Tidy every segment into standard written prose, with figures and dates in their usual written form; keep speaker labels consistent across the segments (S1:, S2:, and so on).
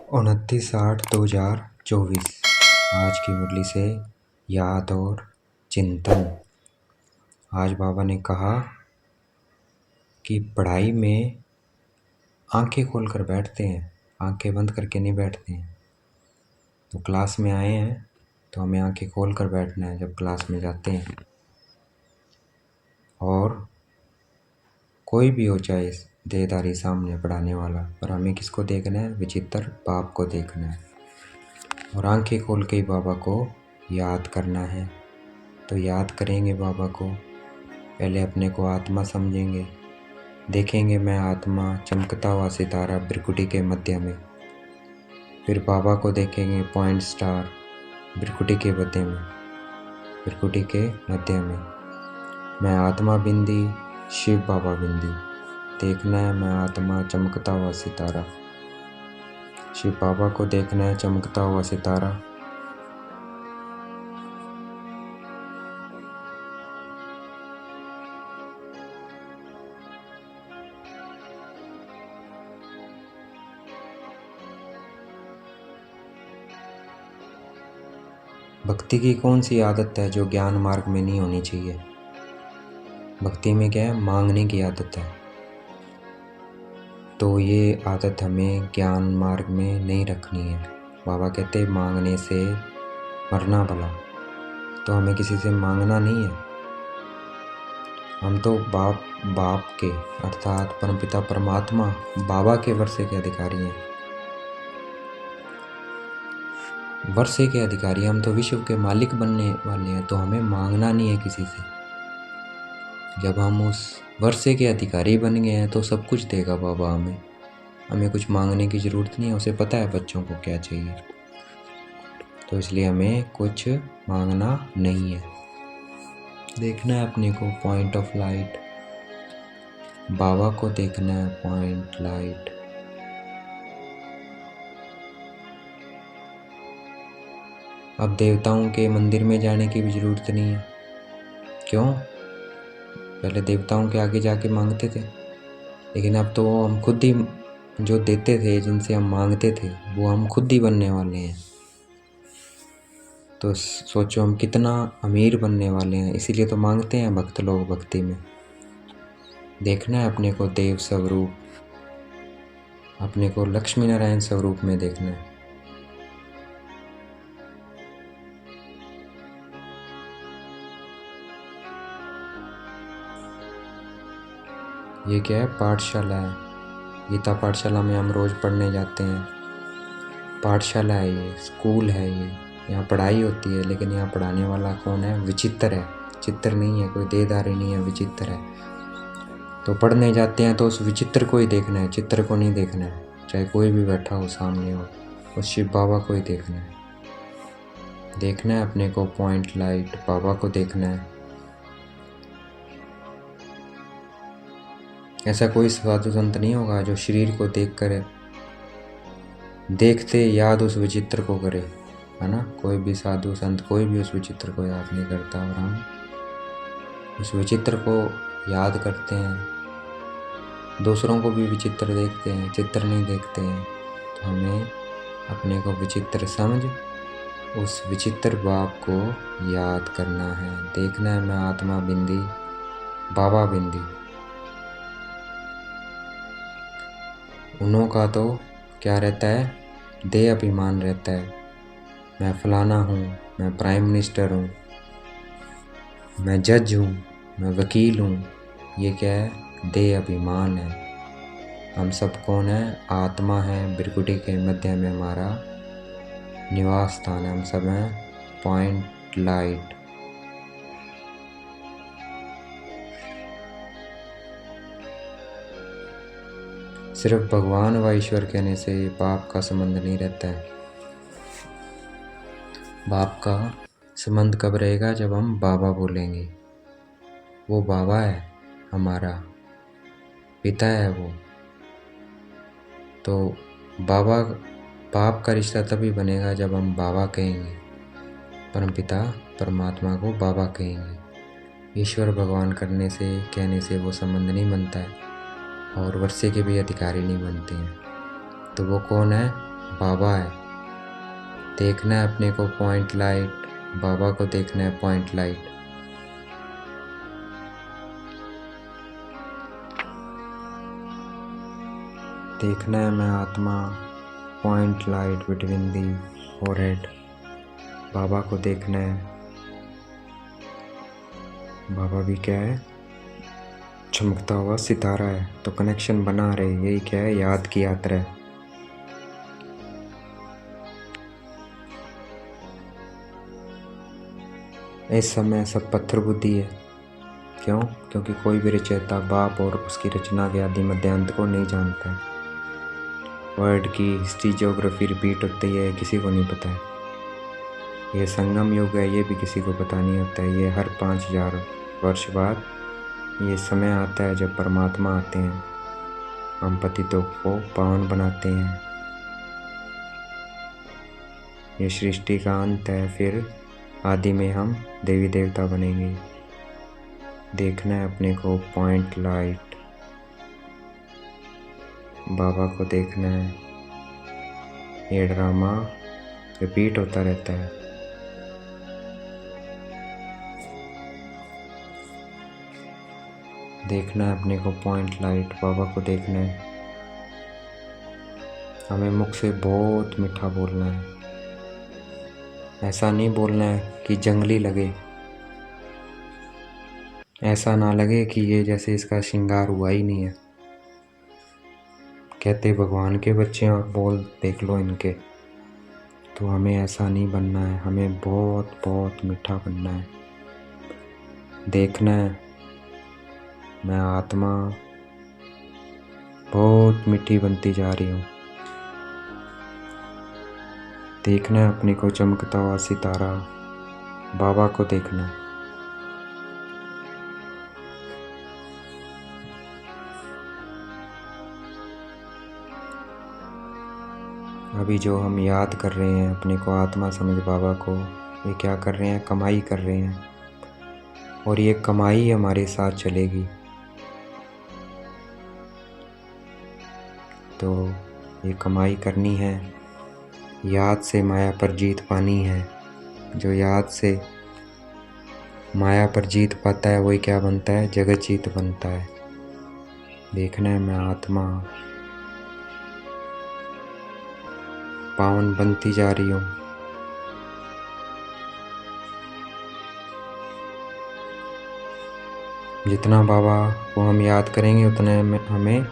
S1: 29/8/2024। आज की मुरली से याद और चिंतन। आज बाबा ने कहा कि पढ़ाई में आंखें खोलकर बैठते हैं, आंखें बंद करके नहीं बैठते हैं। तो क्लास में आए हैं तो हमें आंखें खोलकर बैठना है जब क्लास में जाते हैं। और कोई भी हो, चाहे देहधारी सामने पढ़ाने वाला, पर हमें किसको देखना है? विचित्र बाप को देखना है। और आंखें खोल के ही बाबा को याद करना है। तो याद करेंगे बाबा को, पहले अपने को आत्मा समझेंगे, देखेंगे मैं आत्मा चमकता हुआ सितारा भ्रिकुटी के मध्य में। फिर बाबा को देखेंगे पॉइंट स्टार भ्रिकुटी के मध्य में, भ्रिकुटी के मध्य में। मैं आत्मा बिंदी, शिव बाबा बिंदी। देखना है मैं आत्मा चमकता हुआ सितारा, शिव बाबा को देखना है चमकता हुआ सितारा। भक्ति की कौन सी आदत है जो ज्ञान मार्ग में नहीं होनी चाहिए? भक्ति में क्या है? मांगने की आदत है। तो ये आदत हमें ज्ञान मार्ग में नहीं रखनी है। बाबा कहते मांगने से मरना भला। तो हमें किसी से मांगना नहीं है। हम तो बाप के अर्थात परमपिता परमात्मा बाबा के वर्षे के अधिकारी हैं। वर्षे के अधिकारी हम तो विश्व के मालिक बनने वाले हैं। तो हमें मांगना नहीं है किसी से। जब हम उस वर्षे के अधिकारी बन गए हैं तो सब कुछ देगा बाबा हमें कुछ मांगने की ज़रूरत नहीं है। उसे पता है बच्चों को क्या चाहिए। तो इसलिए हमें कुछ मांगना नहीं है। देखना है अपने को पॉइंट ऑफ लाइट, बाबा को देखना है पॉइंट लाइट। अब देवताओं के मंदिर में जाने की भी ज़रूरत नहीं है। क्यों? पहले देवताओं के आगे जाके मांगते थे, लेकिन अब तो हम खुद ही जो देते थे, जिनसे हम मांगते थे, वो हम खुद ही बनने वाले हैं। तो सोचो हम कितना अमीर बनने वाले हैं। इसीलिए तो मांगते हैं भक्त लोग भक्ति में। देखना है अपने को देव स्वरूप, अपने को लक्ष्मी नारायण स्वरूप में देखना है। ये क्या है? पाठशाला है। गीता पाठशाला में हम रोज़ पढ़ने जाते हैं। पाठशाला है ये, स्कूल है ये। यहाँ पढ़ाई होती है, लेकिन यहाँ पढ़ाने वाला कौन है? विचित्र है। चित्र नहीं है, कोई देहधारी नहीं है, विचित्र है। तो पढ़ने जाते हैं तो उस विचित्र को ही देखना है, चित्र को नहीं देखना है। चाहे कोई भी बैठा हो सामने हो, उस शिव बाबा को ही देखना है। देखना है अपने को पॉइंट लाइट, बाबा को देखना है। ऐसा कोई साधु संत नहीं होगा जो शरीर को देख कर देखते याद उस विचित्र को करे, है ना? कोई भी साधु संत कोई भी उस विचित्र को याद नहीं करता। और हम उस विचित्र को याद करते हैं, दूसरों को भी विचित्र देखते हैं, चित्र नहीं देखते हैं। तो हमें अपने को विचित्र समझ उस विचित्र बाप को याद करना है। देखना है मैं आत्मा बिंदी, बाबा बिंदी। उन्हों का तो क्या रहता है? देह अभिमान रहता है। मैं फलाना हूँ, मैं प्राइम मिनिस्टर हूँ, मैं जज हूँ, मैं वकील हूँ। ये क्या है? देह अभिमान है। हम सब कौन है? आत्मा है। भ्रिकुटी के मध्य में हमारा निवास स्थान है। हम सब हैं पॉइंट लाइट। सिर्फ भगवान व ईश्वर कहने से बाप का संबंध नहीं रहता है। बाप का संबंध कब रहेगा? जब हम बाबा बोलेंगे। वो बाबा है, हमारा पिता है वो। तो बाप का रिश्ता तभी बनेगा जब हम बाबा कहेंगे, परमपिता परमात्मा को बाबा कहेंगे। ईश्वर भगवान कहने से वो संबंध नहीं बनता है, और वर्षे के भी अधिकारी नहीं बनते हैं। तो वो कौन है? बाबा है। देखना है अपने को पॉइंट लाइट, बाबा को देखना है पॉइंट लाइट। देखना है मैं आत्मा, point light between the forehead. बाबा को देखना है। बाबा भी क्या है, चमकता हुआ सितारा है। तो कनेक्शन बना रहे, यही क्या है, याद की यात्रा है। इस समय सब पत्थर बुद्धि है। क्यों? क्योंकि कोई भी रचयिता बाप और उसकी रचना के आदि मध्यांत को नहीं जानता है। वर्ड की हिस्ट्री ज्योग्राफी रिपीट होती है, किसी को नहीं पता है। ये संगम युग है, ये भी किसी को पता नहीं होता है। ये हर 5000 वर्ष बाद ये समय आता है जब परमात्मा आते हैं, हम पतितों को पावन बनाते हैं। ये सृष्टि का अंत है, फिर आदि में हम देवी देवता बनेंगे। देखना है अपने को पॉइंट लाइट, बाबा को देखना है। ये ड्रामा रिपीट होता रहता है। देखना है अपने को पॉइंट लाइट, बाबा को देखना है। हमें मुख से बहुत मीठा बोलना है। ऐसा नहीं बोलना है कि जंगली लगे, ऐसा ना लगे कि ये जैसे इसका श्रृंगार हुआ ही नहीं है। कहते भगवान के बच्चे हैं और बोल देख लो इनके। तो हमें ऐसा नहीं बनना है, हमें बहुत बहुत मीठा बनना है। देखना है मैं आत्मा बहुत मीठी बनती जा रही हूँ। देखना है अपने को चमकता हुआ सितारा, बाबा को देखना है। अभी जो हम याद कर रहे हैं अपने को आत्मा समझ बाबा को, ये क्या कर रहे हैं, कमाई कर रहे हैं। और ये कमाई हमारे साथ चलेगी। तो ये कमाई करनी है, याद से माया पर जीत पानी है। जो याद से माया पर जीत पाता है वही क्या बनता है, जगत जीत बनता है। देखना है मैं आत्मा पावन बनती जा रही हूँ। जितना बाबा को हम याद करेंगे उतने में हमें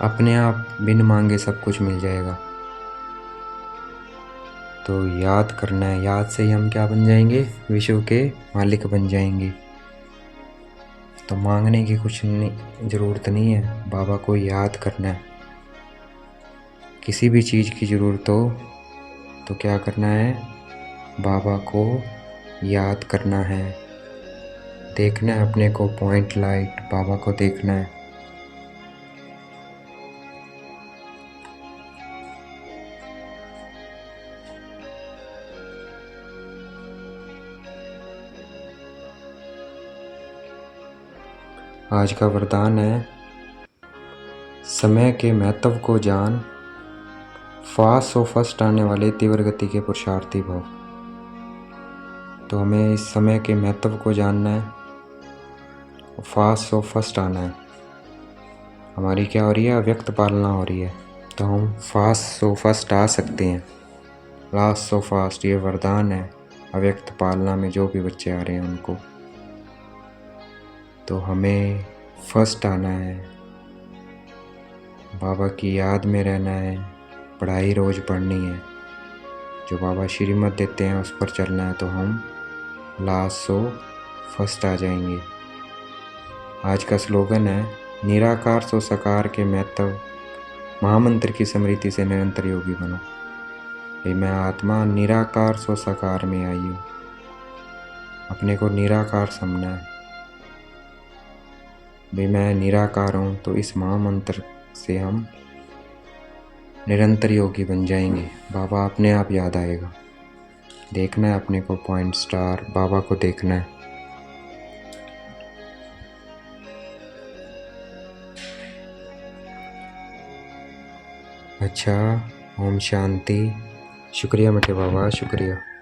S1: अपने आप बिन मांगे सब कुछ मिल जाएगा। तो याद करना है, याद से ही हम क्या बन जाएंगे, विश्व के मालिक बन जाएंगे। तो मांगने की कुछ ज़रूरत नहीं है, बाबा को याद करना है। किसी भी चीज़ की ज़रूरत हो तो क्या करना है, बाबा को याद करना है। देखना है अपने को पॉइंट लाइट, बाबा को देखना है। आज का वरदान है, समय के महत्व को जान, फास्ट सो फर्स्ट आने वाले तीव्र गति के पुरुषार्थी भव। तो हमें इस समय के महत्व को जानना है, फास्ट सो फर्स्ट आना है। हमारी क्या हो रही है, अव्यक्त पालना हो रही है। तो हम फास्ट सो फर्स्ट आ सकते हैं, लास्ट सो फास्ट, ये वरदान है अव्यक्त पालना में जो भी बच्चे आ रहे हैं उनको। तो हमें फर्स्ट आना है, बाबा की याद में रहना है, पढ़ाई रोज़ पढ़नी है। जो बाबा श्रीमत देते हैं उस पर चलना है, तो हम लास्ट सो फर्स्ट आ जाएंगे। आज का स्लोगन है, निराकार सो साकार के महत्व, महामंत्र की स्मृति से निरंतर योगी बनो। भाई मैं आत्मा निराकार सो साकार में आई हूँ, अपने को निराकार समझना है। भाई मैं निराकार हूँ, तो इस महामंत्र से हम निरंतर योगी बन जाएंगे। बाबा अपने आप याद आएगा। देखना है अपने को पॉइंट स्टार, बाबा को देखना है। अच्छा, ओम शांति। शुक्रिया मीठे बाबा, शुक्रिया।